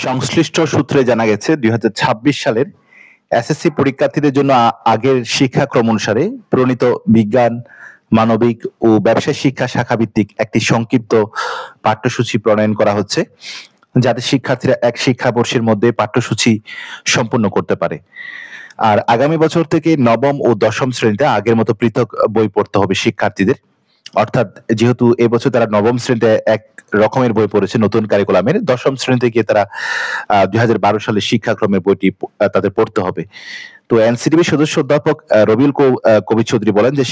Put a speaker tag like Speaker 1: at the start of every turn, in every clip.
Speaker 1: সংশ্লিষ্ট সূত্রে জানা গেছে ২০২৬ সালের এসএসসি পরীক্ষার্থীদের জন্য আগের শিক্ষাক্রম অনুসারে প্রণীত বিজ্ঞান, মানবিক ও ব্যবসায় শিক্ষা শাখাভিত্তিক একটি সংক্ষিপ্ত পাঠ্যসূচি প্রণয়ন করা হচ্ছে, যাতে শিক্ষার্থীরা এক শিক্ষাবর্ষের মধ্যে পাঠ্যসূচি সম্পূর্ণ করতে পারে। আর আগামী বছর থেকে নবম ও দশম শ্রেণীতে আগের মতো পৃথক বই পড়তে হবে শিক্ষার্থীদের। অর্থাৎ যেহেতু এবছর তারা নবম শ্রেণীতে এক রকমের বই পড়েছে নতুন কারিকুলামের, দশম শ্রেণীতে গিয়ে তারা ২০১২ সালের শিক্ষাক্রমের বইটি তাদের পড়তে হবে। তো এনসিটিবির সদস্য অধ্যাপক রবিউল কবির চৌধুরী বলেন যে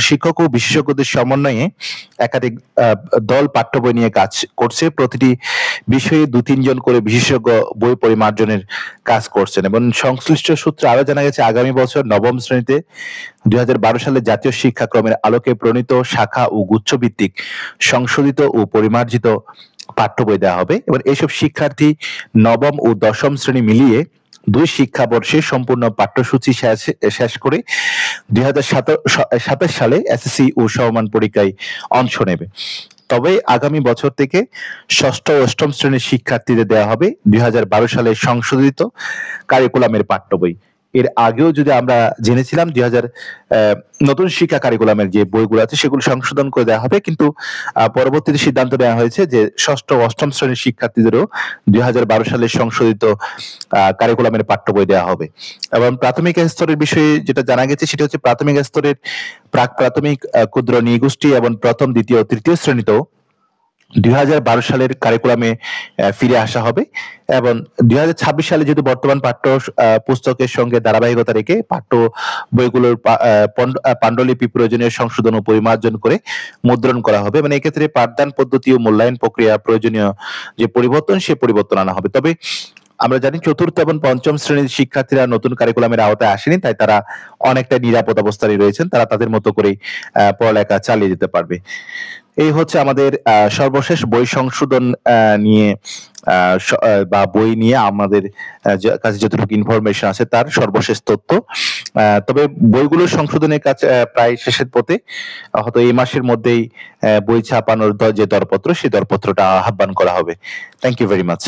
Speaker 1: শিক্ষক ও বিশেষজ্ঞদের সমন্বয়ে একাধিক দল পাঠ্য বই নিয়ে কাজ করছে। প্রতিটি বিষয়ে ২-৩ জন করে বিশেষজ্ঞ বই পরিমার্জনের কাজ করছেন এবং সংশ্লিষ্ট সূত্রে আরো জানা গেছে আগামী বছর নবম শ্রেণীতে ২০১২ সালের জাতীয় শিক্ষাক্রমের আলোকে প্রণীত শাখা ও গুচ্ছভিত্তিক সংশোধিত ও পরিমার্জিত পাঠ্য বই দেওয়া হবে এবং এইসব শিক্ষার্থী নবম ও দশম শ্রেণী মিলিয়ে ২ শিক্ষাবর্ষে সম্পূর্ণ পাঠ্যসূচি শেষ করে ২০২৭ সালে এসএসসি ও সমমান পরীক্ষায় অংশ নেবে। তবে আগামী বছর থেকে ষষ্ঠ ও অষ্টম শ্রেণীর শিক্ষার্থীদের দেওয়া হবে ২০১২ সালে সংশোধিত কারিকুলামের পাঠ্য বই। এর আগেও যদি আমরা জেনেছিলাম নতুন শিক্ষা কারিকুলামের যে বইগুলো আছে সেগুলো সংশোধন করে দেওয়া হবে, কিন্তু পরবর্তীতে সিদ্ধান্ত নেওয়া হয়েছে যে ষষ্ঠ ও অষ্টম শ্রেণীর শিক্ষার্থীদেরও ২০১২ সালের সংশোধিত কারিকুলামের পাঠ্য বই দেওয়া হবে। এবং প্রাথমিক স্তরের বিষয়ে যেটা জানা গেছে সেটা হচ্ছে প্রাথমিক স্তরের প্রাক প্রাথমিক, ক্ষুদ্র নৃগোষ্ঠী এবং প্রথম, দ্বিতীয়, তৃতীয় শ্রেণীতেও ২০১২ সালের কারিকুলামে ফিরে আসা হবে এবং ২০২৬ সালে যেহেতু বর্তমান পাঠ্য পুস্তকের সঙ্গে ধারাবাহিকতা রেখে পাঠ্য বইগুলোর পাণ্ডুলিপি প্রয়োজনীয় সংশোধন ও পরিমার্জন করে মুদ্রণ করা হবে। মানে এক্ষেত্রে পাঠদান পদ্ধতি ও মূল্যায়ন প্রক্রিয়া প্রয়োজনীয় যে পরিবর্তন সে পরিবর্তন আনা হবে। তবে আমরা জানি চতুর্থ এবং পঞ্চম শ্রেণীর শিক্ষার্থীরা নতুন কারিকুলামের আওতায় আসেনি, তাই তারা অনেকটা নিরাপদ অবস্থায় রয়েছেন, তারা তাদের মতো করেই পড়ালেখা চালিয়ে যেতে পারবে। এই হচ্ছে আমাদের সর্বশেষ বই সংশোধন নিয়ে বা বই নিয়ে আমাদের কাছে যতটুকু ইনফরমেশন আছে তার সর্বশেষ তথ্য। তবে বইগুলোর সংশোধনের কাজ প্রায় শেষের পথে, হয়তো এই মাসের মধ্যেই বই ছাপানোর যে দরপত্র সেই দরপত্রটা আহ্বান করা হবে। Thank you very much.